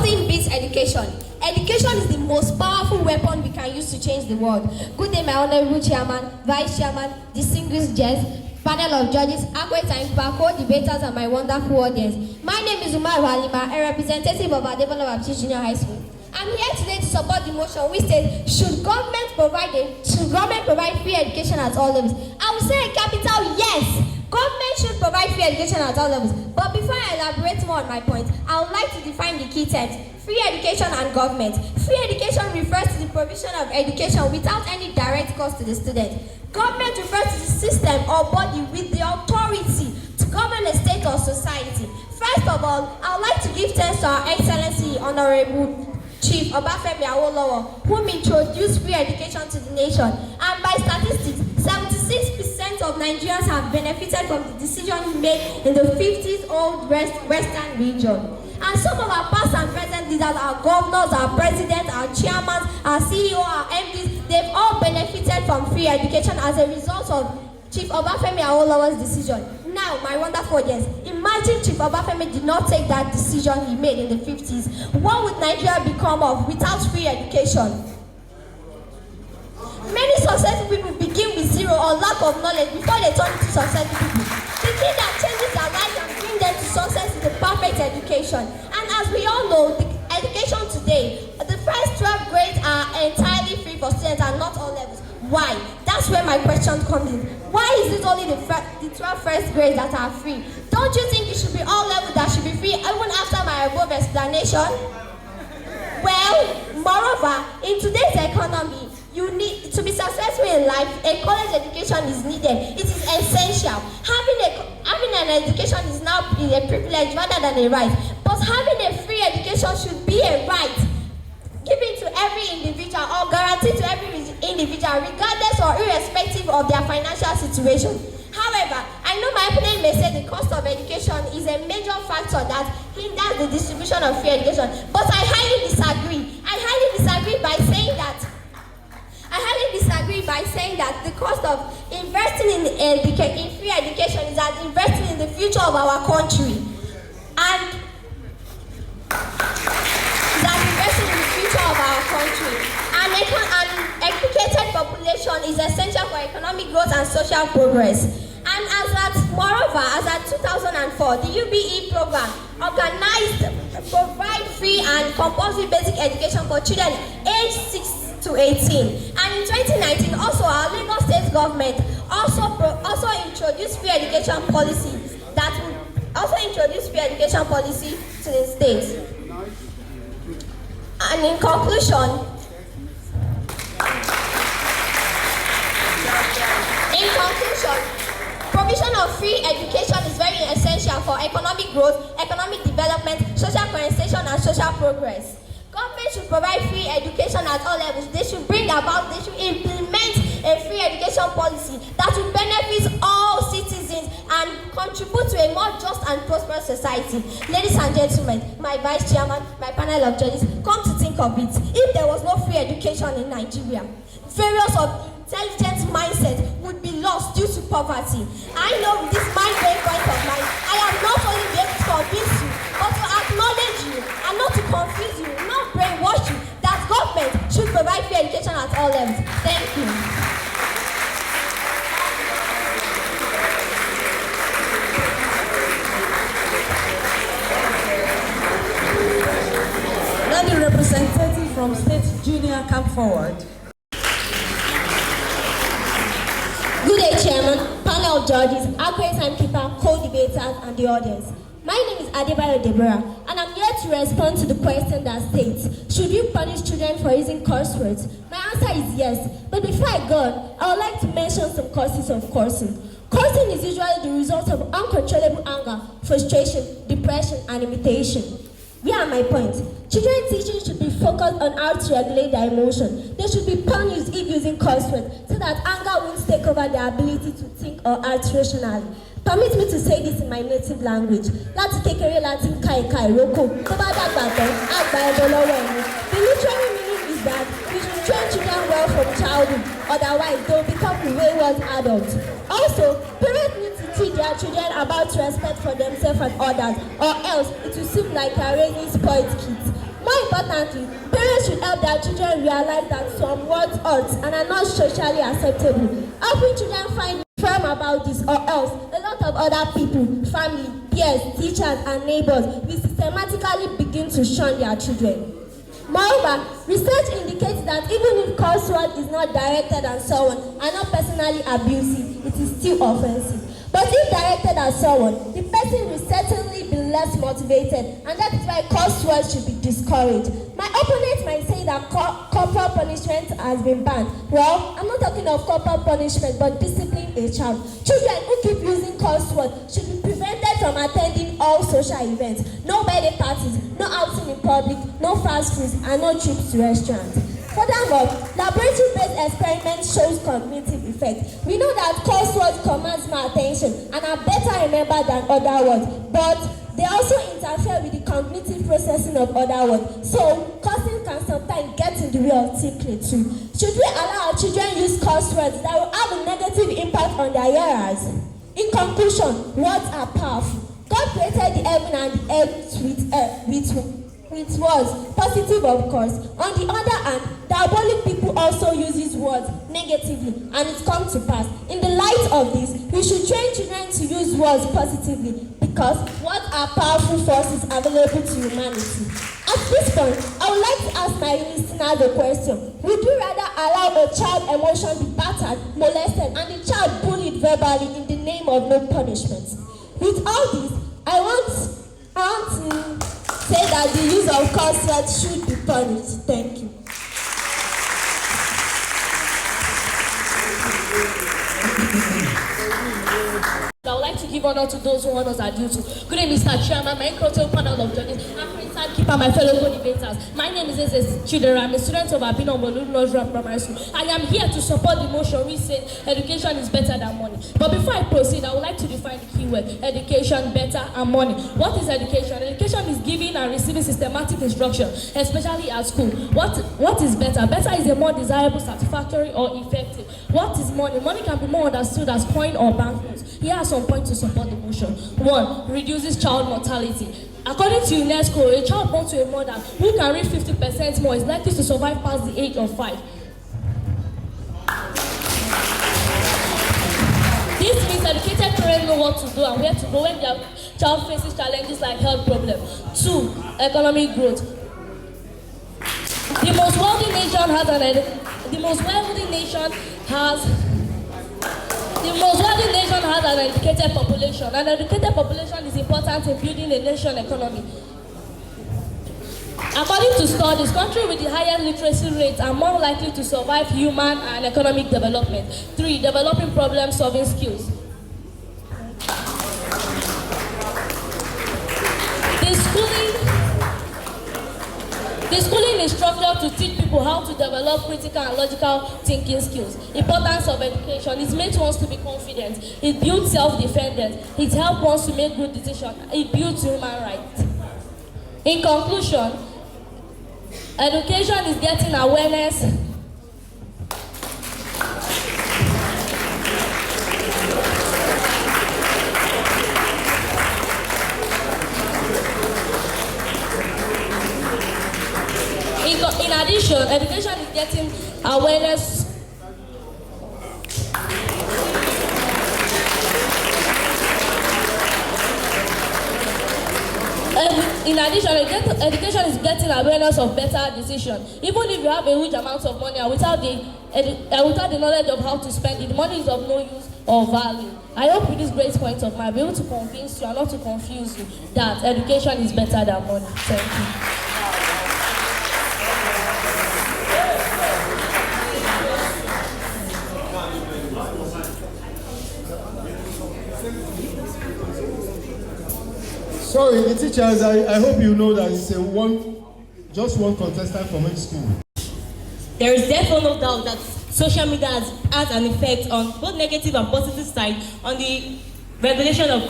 Nothing beats education. Education is the most powerful weapon we can use to change the world. Good day, my honorable chairman, vice chairman, distinguished guests, panel of judges, adequate and co-debaters, and my wonderful audience. My name is Umar Halima, a representative of Adebayo Baptist Junior High School. I'm here today to support the motion which says, should government provide free education at all levels? I will say a capital yes. Government should provide free education at all levels. But before I elaborate more on my point, I would like to define the key terms: free education and government. Free education refers to the provision of education without any direct cost to the student. Government refers to the system or body with the authority to govern a state or society. First of all, I would like to give thanks to Our Excellency Honorable Chief Obafemi Awolowo, whom introduced free education to the nation. And by statistics, 76% of Nigerians have benefited from the decision he made in the 50s-old Western region. And some of our past and present leaders, our governors, our presidents, our chairmen, our CEO, our MPs, they've all benefited from free education as a result of Chief Obafemi Awolowo's decision. Now, my wonderful audience, imagine Chief Obafemi did not take that decision he made in the 50s. What would Nigeria become of without free education? Many successful people begin with zero or lack of knowledge before they turn into successful people. The thing that changes their lives and brings them to success is the perfect education. And as we all know, the education today, the first 12 grades are entirely free for students and not all levels. Why? That's where my question comes in. Why is it only the 12 first grades that are free? Don't you think it should be all levels that should be free even after my above explanation? Well, moreover, in today's economy, you need to be successful in life. A college education is needed. It is essential. Having an education is now a privilege rather than a right. But having a free education should be a right, given to every individual or guaranteed to every individual, regardless or irrespective of their financial situation. However, I know my opponent may say the cost of education is a major factor that hinders the distribution of free education, but I highly disagree. I highly disagree by saying that the cost of investing in free education is as investing in the future of our country, and An educated population is essential for economic growth and social progress. And moreover, as at 2004, the UBE program organized provide free and compulsory basic education for children aged 6 to 18. And in 2019, also our Lagos State government also introduced free education policy to the states. And in conclusion, provision of free education is very essential for economic growth, economic development, social cohesion, and social progress. Government should provide free education at all levels. They should implement a free education policy that will benefit all citizens and contribute to a more just and prosperous society. Ladies and gentlemen, my vice chairman, my panel of judges, come to think of it, if there was no free education in Nigeria, various of intelligent mindset would be lost due to poverty. I know with this mind-blowing point of mine, I am not only be able to convince you, but to acknowledge you and not to confuse you, not brainwash you, that government should provide free education at all levels. Thank you. Let the representative from State Junior come forward. Good day, Chairman, panel of judges, adequate timekeeper, co-debaters, and the audience. My name is Adebayo Deborah, and I'm here to respond to the question that states, should you punish children for using curse words? My answer is yes, but before I go on, I would like to mention some causes of cursing. Cursing is usually the result of uncontrollable anger, frustration, depression, and imitation. Here are my points. Children's teaching should be focused on how to regulate their emotion. They should be punished if using curse words so that anger won't take over their ability to think or act rationally. Permit me to say this in my native language. Láti kékeré láti ka ìrókò, tó bá dàgbà tán, àgbà ẹbọ lọ́wọ́ ẹni. The literary meaning is that we should train children well from childhood, otherwise they will become wayward adults. Also, parents need to teach their children about respect for themselves and others, or else it will seem like they are raising spoiled kids. More importantly, parents should help their children realize that some words hurt and are not socially acceptable. Helping children find firm about this, or else a lot of other people, family, peers, teachers, and neighbors will systematically begin to shun their children. Moreover, research indicates that even if curse word is not directed at someone and not personally abusive, it is still offensive. But if directed at someone, the person will certainly be less motivated, and that is why curse words should be discouraged. My opponent might say that corporal punishment has been banned. Well, I'm not talking of corporal punishment, but discipline a child. Children who keep using curse words should be prevented from attending all social events. No birthday parties, no outing in public, no fast foods, and no trips to restaurants. Furthermore, laboratory-based experiments shows cognitive effect. We know that curse words command more attention and are better remembered than other words, but they also interfere with the cognitive processing of other words. So, cursing can sometimes get in the way of thinking too. Should we allow our children use curse words that will have a negative impact on their hearers? In conclusion, words are powerful. God created the heaven and the earth with words, positive of course. On the other hand, diabolic people also uses words negatively, and it comes to pass. In the light of this, we should train children to use words positively, because words are powerful forces available to humanity. At this point, I would like to ask my listeners a question. Would you rather allow a child emotion be battered, molested, and the child bullied verbally in the name of no punishment? With all this, I want to say that the use of curse words should be punished. Thank you. I would like to give honor to those who honors are due to. Good day, Mr. Chairman, my incredible panel of judges, and keeper, my fellow co-debaters. My name is Chidera. I'm a student of Abino Nursery Primary School. I am here to support the motion which says education is better than money. But before I proceed, I would like to define the keyword: education, better, and money. What is education? Education is giving and receiving systematic instruction, especially at school. What is better? Better is a more desirable, satisfactory, or effective. What is money? Money can be more understood as coin or banknotes. Here are some points to support the motion. 1. Reduces child mortality. According to UNESCO, a child born to a mother who can read 50% more is likely to survive past the age of 5. This means educated parents know what to do and where to go when their child faces challenges like health problems. 2. Economic growth. The most wealthy nation has an educated population. An educated population is important in building a nation economy. According to studies, countries with the highest literacy rates are more likely to survive human and economic development. 3. Developing problem-solving skills. The schooling is structured to teach people how to develop critical and logical thinking skills. Importance of education: it makes one to be confident, it builds self-defense, it helps one to make good decisions, it builds human rights. In conclusion, education is getting awareness. In addition, education is getting awareness. Education is getting awareness of better decisions. Even if you have a huge amount of money and without the knowledge of how to spend it, the money is of no use or value. I hope with this great point of mine, I'll be able to convince you and not to confuse you that education is better than money. Thank you. Sorry, the teachers, I hope you know that it's just one contestant from each school. There is therefore no doubt that social media has an effect on both negative and positive side on the regulation of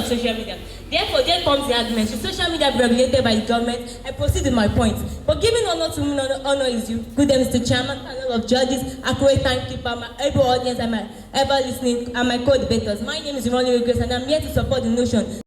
social media. Therefore, there comes the argument: should social media be regulated by the government? I proceed with my point. But giving honor to whom honor is due. Good day, Mr. Chairman, panel of judges, accurate timekeeper, my able audience, and my ever listening, and my co-debaters. My name is Ronnie Grace, and I'm here to support the notion